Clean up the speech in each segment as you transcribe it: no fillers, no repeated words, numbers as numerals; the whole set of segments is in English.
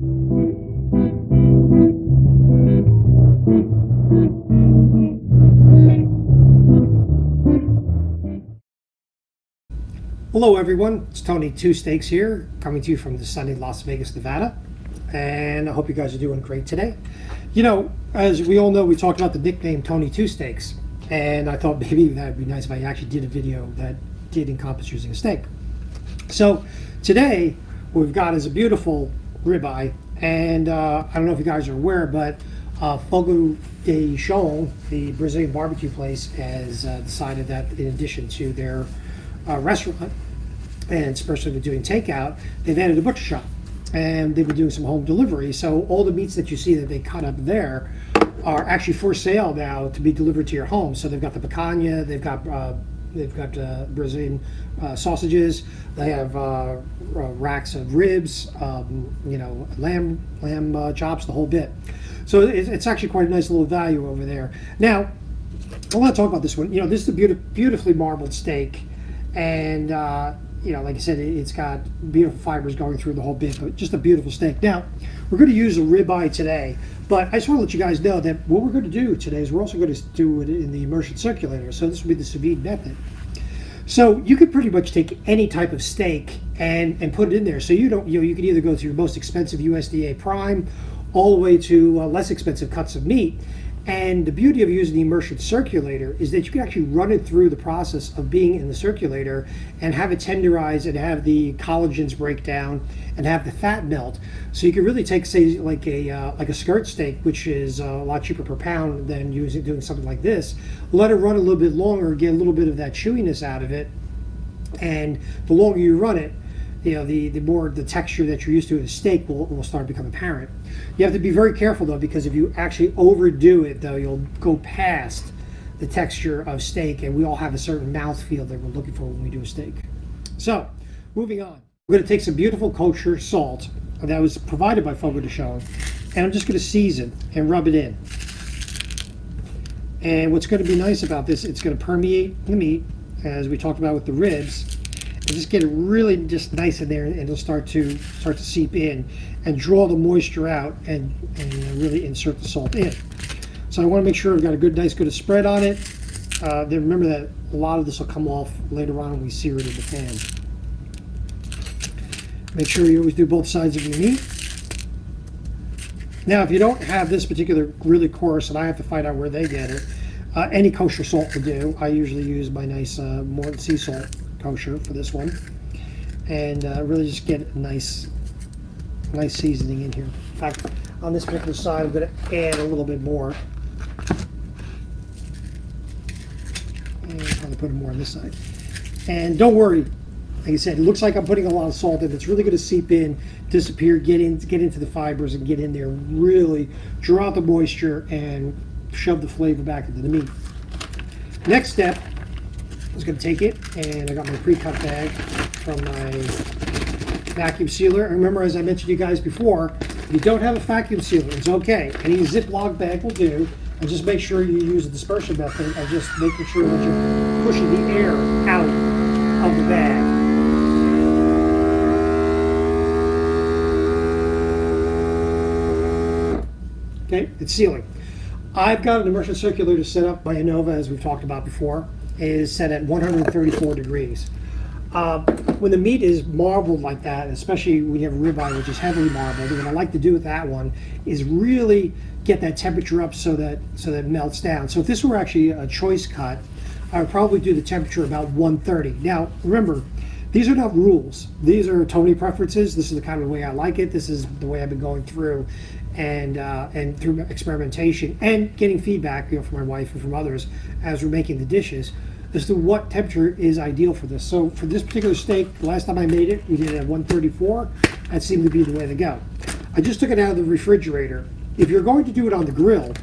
Hello everyone, it's Tony Two Steaks here, coming to you from the sunny Las Vegas, Nevada, and I hope you guys are doing great today. You know, as we all know, we talked about the nickname Tony Two Steaks, and I thought maybe that'd be nice if I actually did a video that did encompass using a steak. So today, what we've got is a beautiful ribeye, and I don't know if you guys are aware, but Fogo de Chão, the Brazilian barbecue place, has decided that in addition to their restaurant, and especially with doing takeout, they've added a butcher shop, and they've been doing some home delivery. So all the meats that you see that they cut up there are actually for sale now to be delivered to your home. So they've got the picanha, they've got Brazilian sausages, they have racks of ribs, you know, lamb chops, the whole bit. So it's actually quite a nice little value over there. Now, I want to talk about this one. You know, this is a beautifully marbled steak. And you know, like I said, it's got beautiful fibers going through the whole bit, but just a beautiful steak. Now, we're going to use a ribeye today, but I just want to let you guys know that what we're going to do today is we're also going to do it in the immersion circulator. So this will be the sous vide method. So you could pretty much take any type of steak and put it in there. So you don't, you could either go to your most expensive USDA prime, all the way to less expensive cuts of meat. And the beauty of using the immersion circulator is that you can actually run it through the process of being in the circulator and have it tenderize and have the collagens break down and have the fat melt. So you can really take, say, like a skirt steak, which is a lot cheaper per pound than doing something like this. Let it run a little bit longer, get a little bit of that chewiness out of it, and the longer you run it, you know, the more the texture that you're used to in a steak will start to become apparent. You have to be very careful though, because if you actually overdo it though, you'll go past the texture of steak, and we all have a certain mouthfeel that we're looking for when we do a steak. So, moving on. We're going to take some beautiful kosher salt that was provided by Fogo de Chão, and I'm just going to season and rub it in. And what's going to be nice about this, it's going to permeate the meat, as we talked about with the ribs. Just get it really just nice in there, and it'll start to seep in and draw the moisture out, and really insert the salt in. So I want to make sure I've got a nice good spread on it. Then remember that a lot of this will come off later on when we sear it in the pan. Make sure you always do both sides of your meat. Now, if you don't have this particular really coarse, and I have to find out where they get it, any kosher salt will do. I usually use my nice Morton sea salt kosher for this one, and really just get a nice seasoning in here. In fact, on this particular side, I'm going to add a little bit more, and probably put more on this side. And don't worry, like I said, it looks like I'm putting a lot of salt in. It's really going to seep in, disappear, get into the fibers, and get in there. Really draw out the moisture and shove the flavor back into the meat. Next step, I was going to take it, and I got my pre-cut bag from my vacuum sealer. And remember, as I mentioned to you guys before, if you don't have a vacuum sealer, it's okay. Any Ziploc bag will do. And just make sure you use the dispersion method of just making sure that you're pushing the air out of the bag. Okay, it's sealing. I've got an immersion circulator set up by Innova, as we've talked about before. It is set at 134 degrees. When the meat is marbled like that, especially when you have ribeye, which is heavily marbled, what I like to do with that one is really get that temperature up so that it melts down. So if this were actually a choice cut, I would probably do the temperature about 130. Now, remember, these are not rules. These are Tony preferences. This is the kind of way I like it. This is the way I've been going through, and through experimentation and getting feedback, you know, from my wife and from others as we're making the dishes, as to what temperature is ideal for this. So for this particular steak, the last time I made it, we did it at 134. That seemed to be the way to go. I just took it out of the refrigerator. If you're going to do it on the grill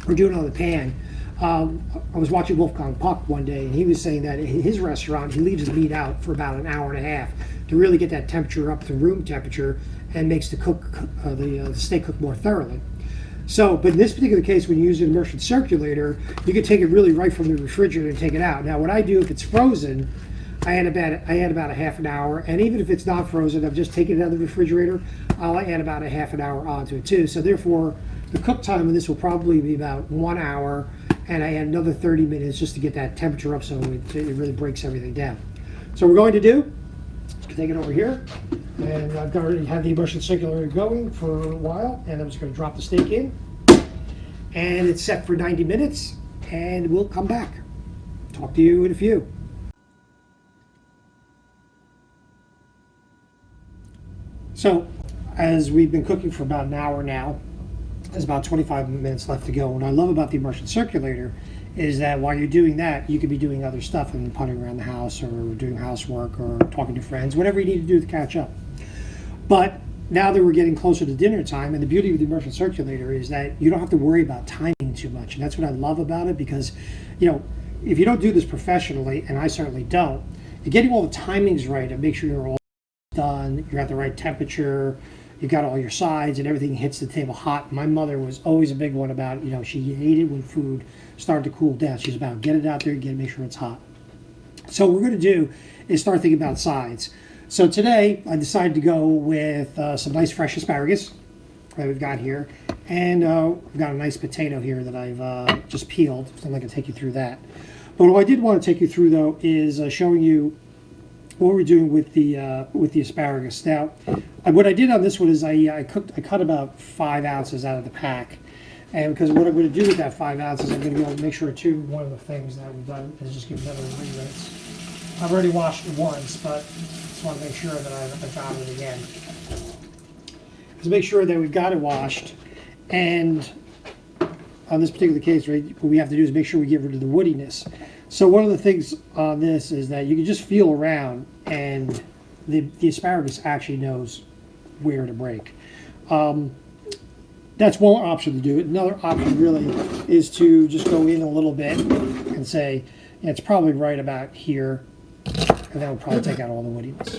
or do it on the pan, I was watching Wolfgang Puck one day, and he was saying that in his restaurant, he leaves the meat out for about an hour and a half to really get that temperature up to room temperature, and makes the steak cook more thoroughly. So, but in this particular case, when you use an immersion circulator, you can take it really right from the refrigerator and take it out. Now, what I do if it's frozen, I add about a half an hour, and even if it's not frozen, I've just taken it out of the refrigerator, I'll add about a half an hour onto it too. So therefore, the cook time of this will probably be about 1 hour, and I add another 30 minutes just to get that temperature up so it really breaks everything down. So what we're going to do, take it over here, and I've already had the immersion circulator going for a while, and I'm just going to drop the steak in, and it's set for 90 minutes, and we'll come back. Talk to you in a few. So, as we've been cooking for about an hour now, there's about 25 minutes left to go. What I love about the immersion circulator is that while you're doing that, you could be doing other stuff and putting around the house or doing housework or talking to friends, whatever you need to do to catch up. But now that we're getting closer to dinner time, and the beauty of the immersion circulator is that you don't have to worry about timing too much. And that's what I love about it, because, you know, if you don't do this professionally, and I certainly don't, you're getting all the timings right and make sure you're all done, you're at the right temperature, you got all your sides, and everything hits the table hot. My mother was always a big one about, you know, she hated when food started to cool down. She's about, get it out there, make sure it's hot. So what we're going to do is start thinking about sides. So today I decided to go with some nice fresh asparagus that we've got here, and we've got a nice potato here that I've just peeled, so I'm not going to take you through that. But what I did want to take you through though is showing you what we're doing with the asparagus. Now, what I did on this one is I cut about 5 ounces out of the pack, and because what I'm going to do with that 5 ounces, I'm going to be able to make sure too. One of the things that we've done is just give another rinse. I've already washed it once, but just want to make sure that I've got it again. Just make sure that we've got it washed, and on this particular case, right, what we have to do is make sure we get rid of the woodiness. So one of the things on this is that you can just feel around, and the asparagus actually knows where to break. That's one option to do it. Another option really is to just go in a little bit and say, yeah, it's probably right about here, and that will probably take out all the woodiness.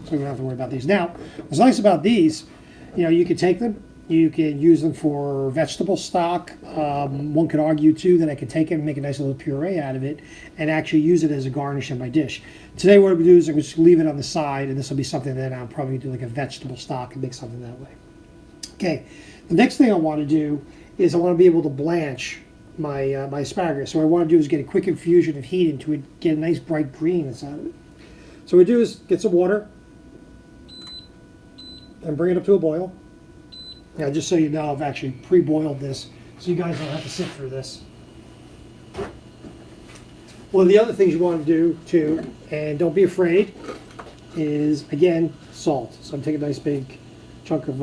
So we don't have to worry about these. Now, what's nice about these, you know, you can take them, you can use them for vegetable stock. One could argue too that I could take it and make a nice little puree out of it and actually use it as a garnish in my dish. Today what I'm going to do is I'm just leave it on the side, and this will be something that I'll probably do like a vegetable stock and make something that way. Okay, the next thing I want to do is I want to be able to blanch my my asparagus. So what I want to do is get a quick infusion of heat into it, get a nice bright green inside of it. So what we do is get some water and bring it up to a boil. Now, just so you know, I've actually pre-boiled this, so you guys don't have to sit through this. One of the other things you want to do, too, and don't be afraid, is, again, salt. So I'm taking a nice big chunk of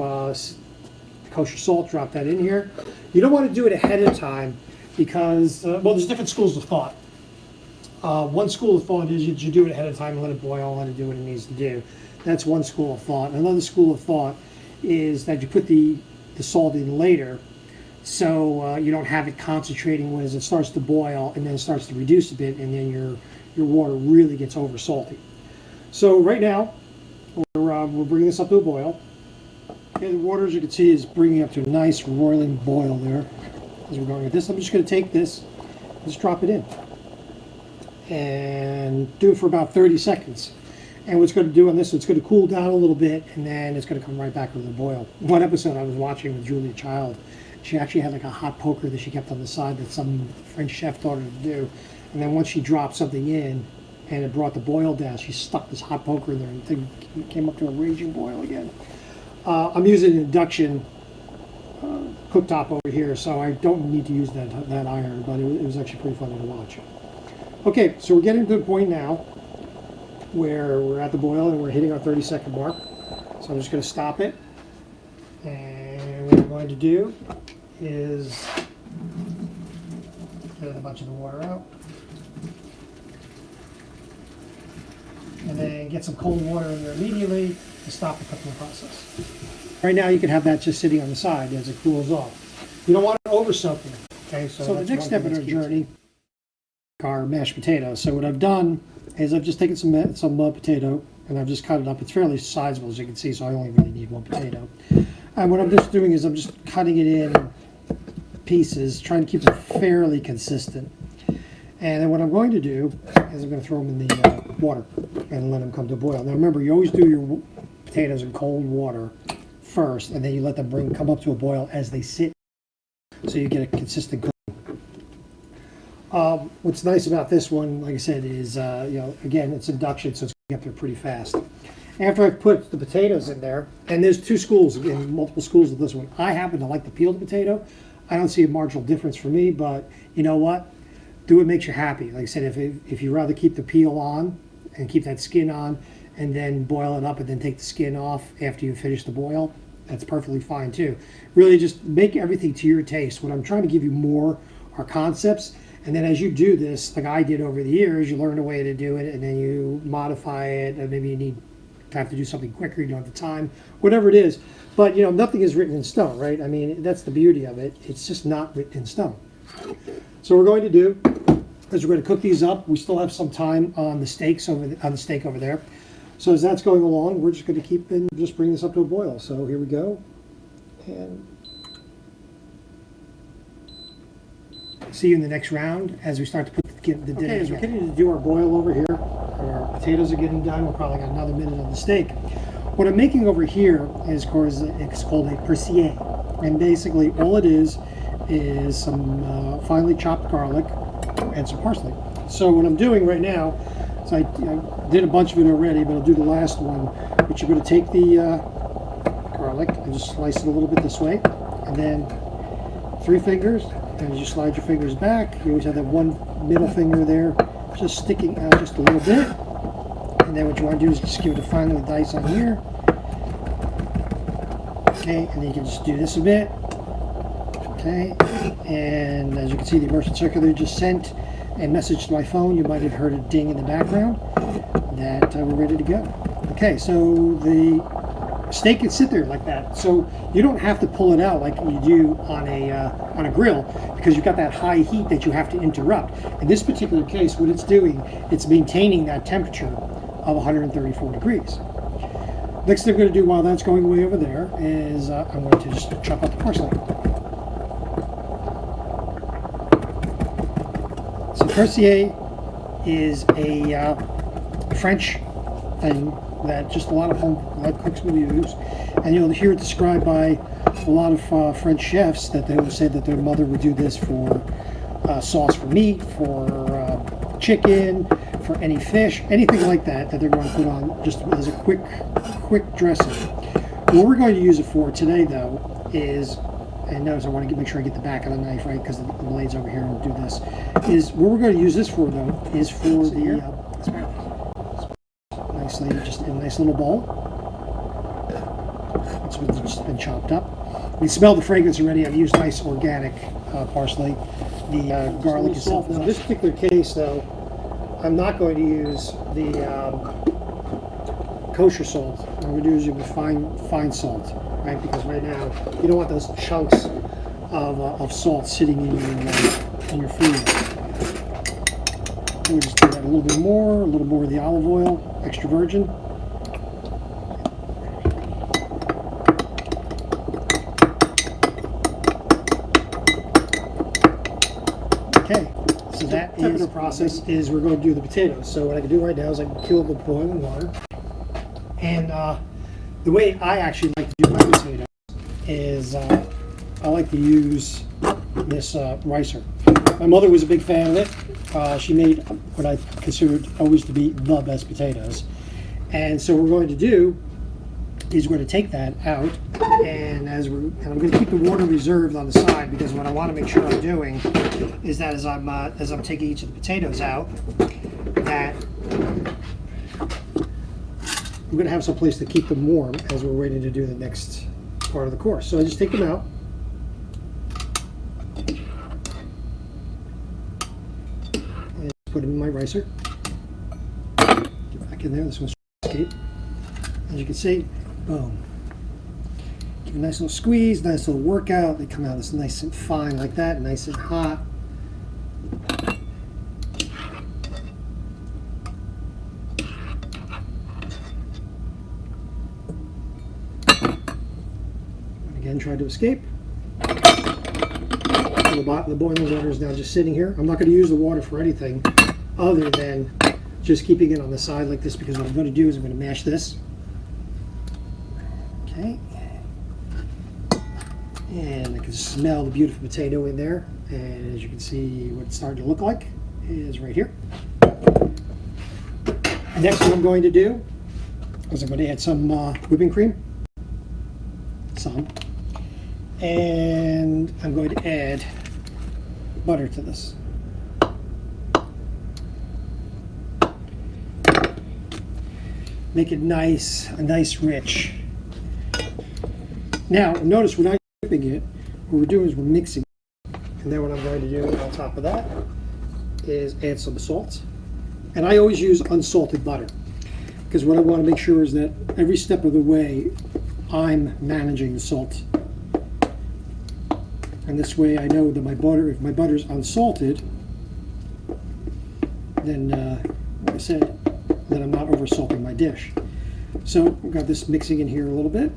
kosher salt, drop that in here. You don't want to do it ahead of time because, well, there's different schools of thought. One school of thought is you do it ahead of time and let it boil, let it do what it needs to do. That's one school of thought. Another school of thought is that you put the salt in later, so you don't have it concentrating as it starts to boil, and then it starts to reduce a bit, and then your water really gets over salty. So right now we're bringing this up to a boil. Okay, the water, as you can see, is bringing up to a nice roiling boil there. As we're going with this, I'm just going to take this, just drop it in, and do it for about 30 seconds. And what's going to do on this, it's going to cool down a little bit, and then it's going to come right back with the boil. One episode I was watching with Julia Child, she actually had like a hot poker that she kept on the side that some French chef taught her to do. And then once she dropped something in and it brought the boil down, she stuck this hot poker in there, and the thing came up to a raging boil again. I'm using an induction cooktop over here, so I don't need to use that iron, but it was actually pretty funny to watch. Okay, so we're getting to the point now where we're at the boil and we're hitting our 30-second mark. So I'm just going to stop it, and what I'm going to do is get a bunch of the water out, and then get some cold water in there immediately to stop the cooking process. Right now you can have that just sitting on the side as it cools off. You don't want it over soaking. Okay, so the next step in our journey, our mashed potatoes. So what I've done is I've just taken some potato, and I've just cut it up. It's fairly sizable, as you can see, so I only really need one potato. And what I'm just doing is I'm just cutting it in pieces, trying to keep it fairly consistent. And then what I'm going to do is I'm going to throw them in the water. and let them come to a boil. Now remember, you always do your potatoes in cold water first, and then you let them come up to a boil as they sit, so you get a consistent cooking. What's nice about this one, like I said, is again, it's induction, so it's going to get there pretty fast. After I put the potatoes in there, and there's two schools, again, multiple schools of this one. I happen to like the peeled potato. I don't see a marginal difference for me, but you know what? Do what makes you happy. Like I said, if you rather keep the peel on and keep that skin on, and then boil it up and then take the skin off after you finish the boil, that's perfectly fine too. Really just make everything to your taste. What I'm trying to give you more are concepts, and then as you do this, like I did over the years, you learn a way to do it, and then you modify it, and maybe you need to have to do something quicker, you don't have the time, whatever it is. But nothing is written in stone, right? I mean, that's the beauty of it. It's just not written in stone. So what we're going to do is we're going to cook these up. We still have some time on the steak over there. So as that's going along, we're just going to just bring this up to a boil. So here we go. And see you in the next round as we start to put the dinner. Okay, as we're getting to do our boil over here, our potatoes are getting done. We're probably got another minute on the steak. What I'm making over here is, of course, it's called a persillé. And basically all it is some finely chopped garlic and some parsley. So what I'm doing right now is I did a bunch of it already, but I'll do the last one, which you're going to take the garlic and just slice it a little bit this way, and then 3 fingers, and you slide your fingers back. You always have that one middle finger there just sticking out just a little bit. And then what you want to do is just give it a fine little dice on here. Okay, and then you can just do this a bit. Okay, and as you can see, the immersion circular just sent a message to my phone. You might have heard a ding in the background that we're ready to go. Okay, so the steak can sit there like that. So you don't have to pull it out like you do on a grill, because you've got that high heat that you have to interrupt. In this particular case, what it's doing, it's maintaining that temperature of 134 degrees. Next thing I'm going to do while that's going away over there is I'm going to just chop up the parsley. So persillé is a French thing that just a lot of cooks will use, and you'll hear it described by a lot of French chefs that they will say that their mother would do this for sauce for meat, for chicken, for any fish, anything like that they're going to put on just as a quick dressing. What we're going to use it for today, though, is, and notice I want to make sure I get the back of the knife right because the blade's over here and do this, is what we're going to use this for, though, is for the asparagus. Nicely, just in a nice little bowl. It's just been chopped up. We smell the fragrance already. I've used nice organic parsley. The garlic is salt. Now, in this particular case, though, I'm not going to use the kosher salt. What I'm going to do is use fine salt, right? Because right now you don't want those chunks of salt sitting in your food. We'll just do that a little more of the olive oil, extra virgin. Okay, so that is the process. Is we're going to do the potatoes. So what I can do right now is I can kill the boiling water, and the way I actually like to do my potatoes is I like to use this ricer. My mother was a big fan of it. She made what I considered always to be the best potatoes, and so what we're going to do is we're going to take that out, and I'm going to keep the water reserved on the side, because what I want to make sure I'm doing is that as I'm taking each of the potatoes out, that I'm going to have some place to keep them warm as we're waiting to do the next part of the course. So I just take them out. And put them in my ricer. Get back in there. This one's escape. As you can see, boom. Give a nice little squeeze, nice little workout. They come out as nice and fine like that, nice and hot. And again, try to escape. The boiling water is now just sitting here. I'm not going to use the water for anything other than just keeping it on the side like this, because what I'm going to do is I'm going to mash this. Okay. And I can smell the beautiful potato in there. And as you can see, what it's starting to look like is right here. Next, what I'm going to do is I'm going to add some whipping cream. Some. And I'm going to add butter to this. Make it nice, a nice rich. Now, notice we're not whipping it. What we're doing is we're mixing it. And then what I'm going to do on top of that is add some salt. And I always use unsalted butter, because what I want to make sure is that every step of the way I'm managing the salt. And this way I know that my butter, if my butter is unsalted, then, like I said, then I'm not over salting my dish. So we've got this mixing in here a little bit.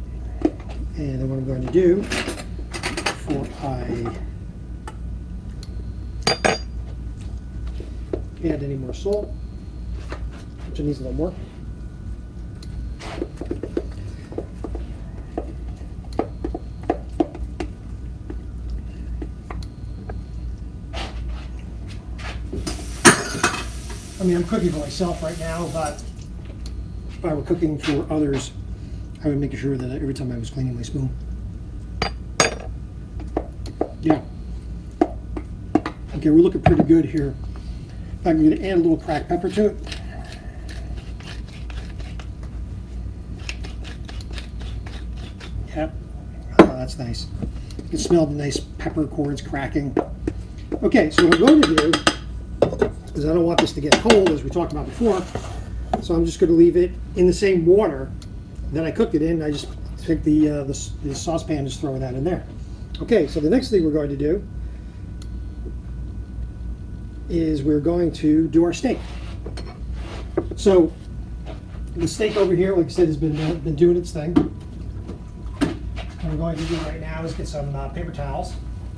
And then what I'm going to do before I add any more salt, which needs a little more. I mean, I'm cooking for myself right now, but if I were cooking for others, I would make sure that every time I was cleaning my spoon. Yeah. Okay, we're looking pretty good here. I'm going to add a little cracked pepper to it. Yep. Oh, that's nice. You can smell the nice peppercorns cracking. Okay, so what I'm going to do is I don't want this to get cold, as we talked about before, so I'm just going to leave it in the same water that I cooked it in. I just take the saucepan and just throw that in there. Okay, so the next thing we're going to do is we're going to do our steak. So the steak over here, like I said, has been doing its thing. What we're going to do right now is get some paper towels,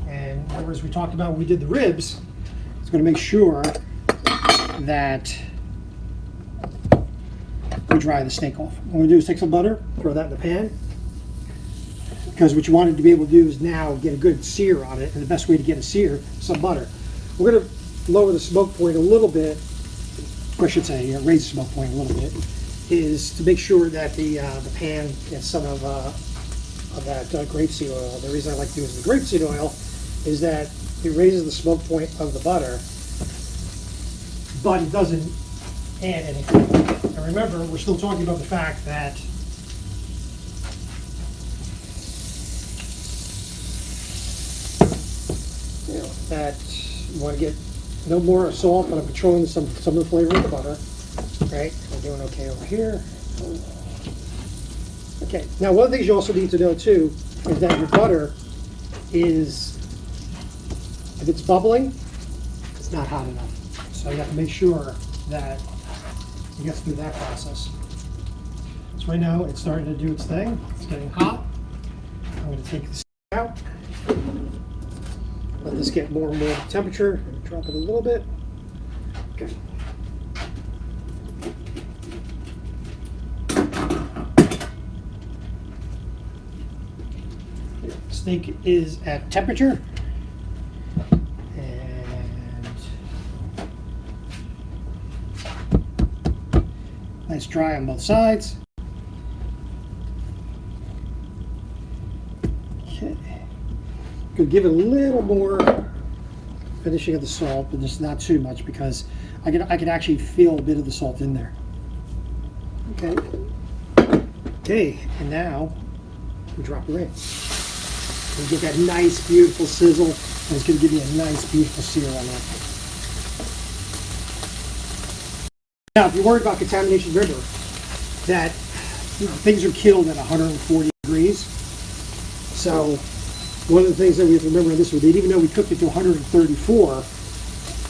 and as we talked about when we did the ribs, it's going to make sure that we dry the steak off. What we do is take some butter, throw that in the pan, because what you wanted to be able to do is now get a good sear on it, and the best way to get a sear is some butter. We're going to lower the smoke point a little bit, or I should say raise the smoke point a little bit, is to make sure that the pan gets some of that grapeseed oil. The reason I like to use the grapeseed oil is that it raises the smoke point of the butter, but it doesn't add anything. And remember, we're still talking about the fact that that you want to get no more salt, but I'm controlling some of the flavor of the butter. Right? We're doing okay over here. Okay. Now, one of the things you also need to know too is that your butter is, if it's bubbling, it's not hot enough. So you have to make sure that it gets through that process. So right now it's starting to do its thing. It's getting hot. I'm going to take this out. Let this get more and more temperature. Drop it a little bit. Okay. Steak is at temperature. Nice dry on both sides. Okay. Could give it a little more finishing of the salt, but just not too much, because I can actually feel a bit of the salt in there. Okay. Okay, and now we drop it in. You get that nice, beautiful sizzle, and it's going to give you a nice, beautiful sear on that. Now, if you're worried about contamination, remember that things are killed at 140 degrees. So one of the things that we have to remember in this one, that even though we cooked it to 134,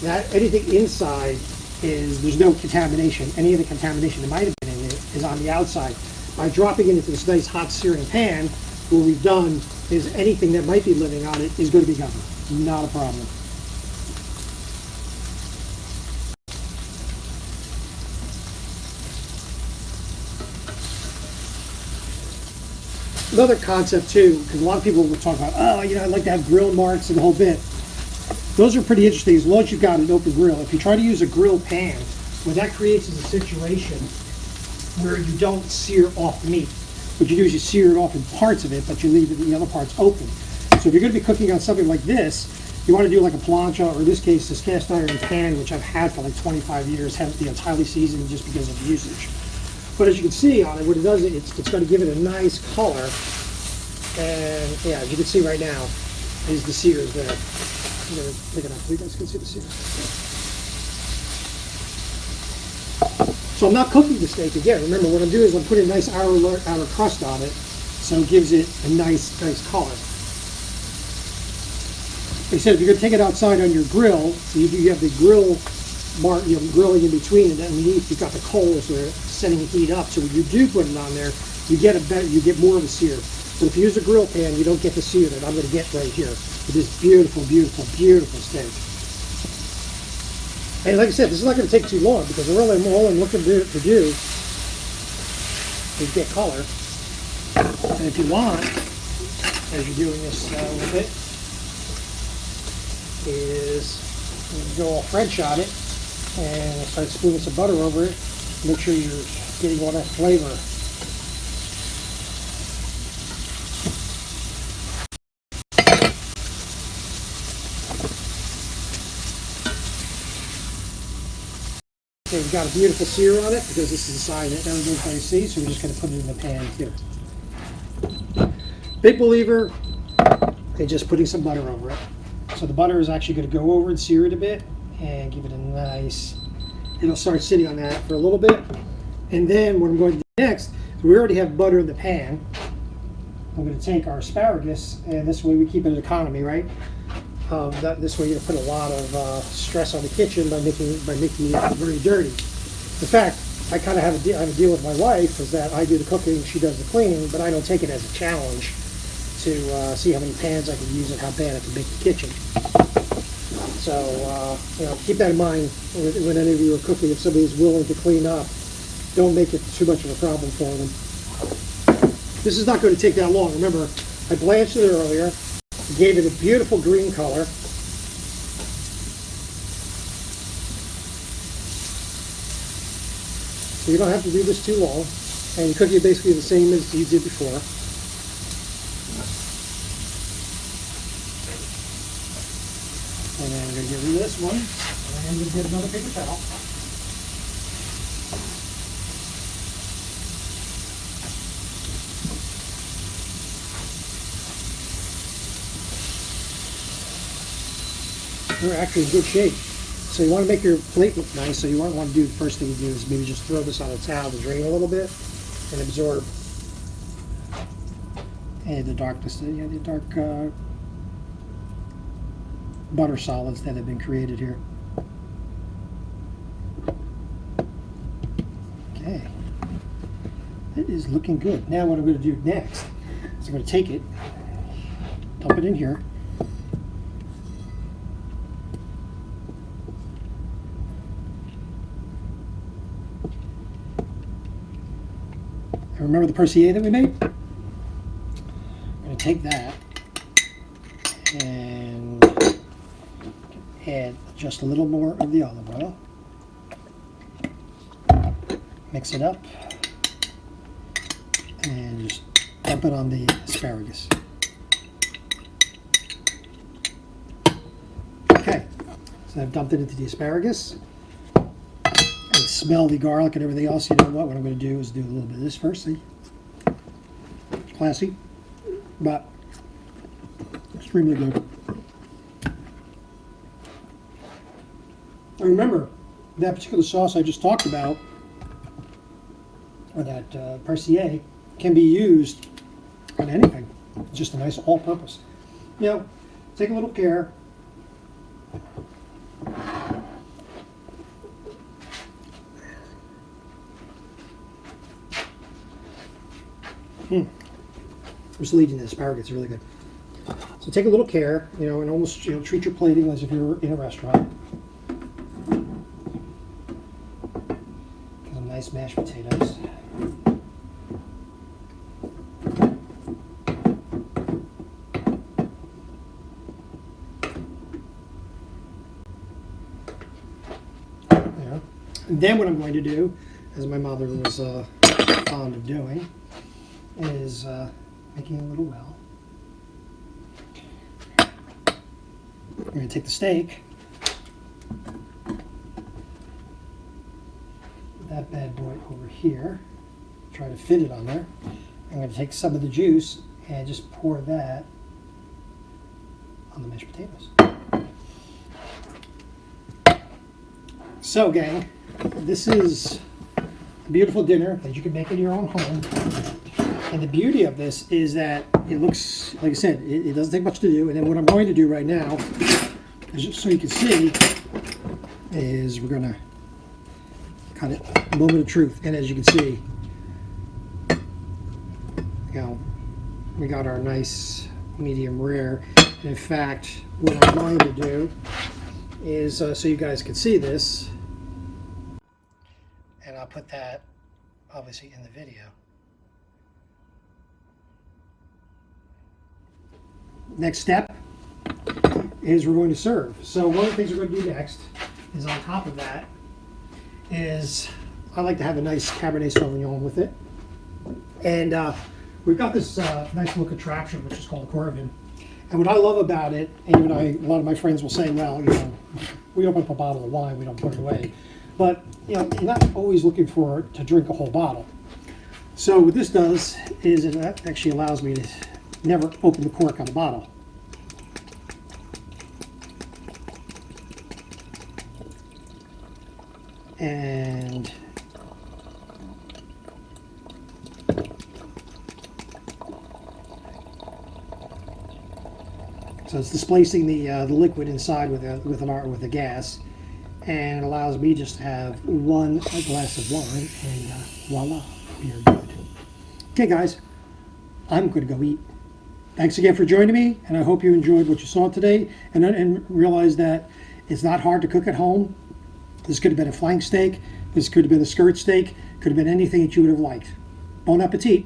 that anything inside there's no contamination. Any of the contamination that might have been in it is on the outside. By dropping it into this nice hot searing pan, what we've done is anything that might be living on it is going to be gone. Not a problem. another concept too, because a lot of people will talk about, oh, you know, I'd like to have grill marks and the whole bit. Those are pretty interesting as long as you've got an open grill. If you try to use a grill pan, what that creates is a situation where you don't sear off the meat. What you do is you sear it off in parts of it, but you leave the other parts open. So if you're going to be cooking on something like this, you want to do like a plancha, or in this case, this cast iron pan, which I've had for like 25 years, it's highly seasoned just because of usage. But as you can see on it, what it does, it's going to give it a nice color. And yeah, as you can see right now, is the sears there. I'm going to pick it up so you guys can see the sears. So I'm not cooking the steak again. Remember, what I'm doing is I'm putting a nice outer crust on it, so it gives it a nice color. Like I said, if you're going to take it outside on your grill, so you have the grill mark, grilling in between, and underneath you've got the coals that are setting the heat up. So when you do put it on there, you get more of a sear. But if you use a grill pan, you don't get the sear that I'm going to get right here with this beautiful, beautiful, beautiful steak. And like I said, this is not going to take too long because all I'm looking to do is get color. And if you want, as you're doing this a little bit, is go all French on it and start spooning some butter over it. Make sure you're getting all that flavor. Okay, we've got a beautiful sear on it because this is the side that everybody sees, so we're just going to put it in the pan here. Big believer in just putting some butter over it. So the butter is actually going to go over and sear it a bit and give it a nice, it'll start sitting on that for a little bit. And then what I'm going to do next, we already have butter in the pan. I'm going to take our asparagus, and this way we keep it an economy, right? This way you put a lot of stress on the kitchen by making it very dirty. In fact, I kind of have a deal with my wife, is that I do the cooking, she does the cleaning, but I don't take it as a challenge to see how many pans I can use and how bad I can make the kitchen. So, keep that in mind when any of you are cooking. If somebody's willing to clean up, don't make it too much of a problem for them. This is not going to take that long. Remember, I blanched it earlier, gave it a beautiful green color. So you don't have to do this too long. And you cook it basically the same as you did before. And then I'm going to get rid of this one, and I'm going to get another paper towel. They're actually in good shape. So you want to make your plate look nice, so you want to do, the first thing you do is maybe just throw this on a towel to drain a little bit and absorb the darkness, the dark butter solids that have been created here. Okay, it is looking good. Now what I'm going to do next is I'm going to take it, dump it in here. And remember the persillade that we made? I'm going to take that and add just a little more of the olive oil. Mix it up and just dump it on the asparagus. Okay, so I've dumped it into the asparagus. And smell the garlic and everything else. You know what I'm going to do is do a little bit of this first. See? Classy, but extremely good. And remember, that particular sauce I just talked about, or that persillade, can be used on anything. It's just a nice all-purpose. Now, take a little care. Just leaving the asparagus, really good. So take a little care, and almost treat your plating as if you were in a restaurant. Some nice mashed potatoes. And then what I'm going to do, as my mother was fond of doing, is making a little well. We're going to take the steak, that bad boy over here, try to fit it on there. I'm going to take some of the juice and just pour that on the mashed potatoes. So gang, this is a beautiful dinner that you can make in your own home. And the beauty of this is that it looks, like I said, it doesn't take much to do. And then what I'm going to do right now, just so you can see, is we're going to cut it, moment of truth. And as you can see, you know, we got our nice medium rare. And in fact, what I'm going to do is, so you guys can see this, and I'll put that obviously in the video. Next step is we're going to serve. So one of the things we're going to do next is, on top of that, is I like to have a nice Cabernet Sauvignon with it. And we've got this nice little contraption which is called a Corvin. And what I love about it, and even a lot of my friends will say, well, you know, we open up a bottle of wine, we don't put it away. But you know, you're not always looking to drink a whole bottle. So what this does is it actually allows me to never open the cork on a bottle. And so it's displacing the liquid inside with a gas, and it allows me just to have one glass of wine, and voila, we are good. Okay, guys, I'm going to go eat. Thanks again for joining me, and I hope you enjoyed what you saw today, and realize that it's not hard to cook at home. This could have been a flank steak. This could have been a skirt steak. Could have been anything that you would have liked. Bon appetit.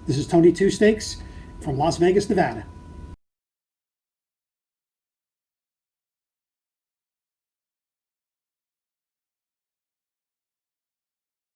This is Tony Two Steaks from Las Vegas, Nevada.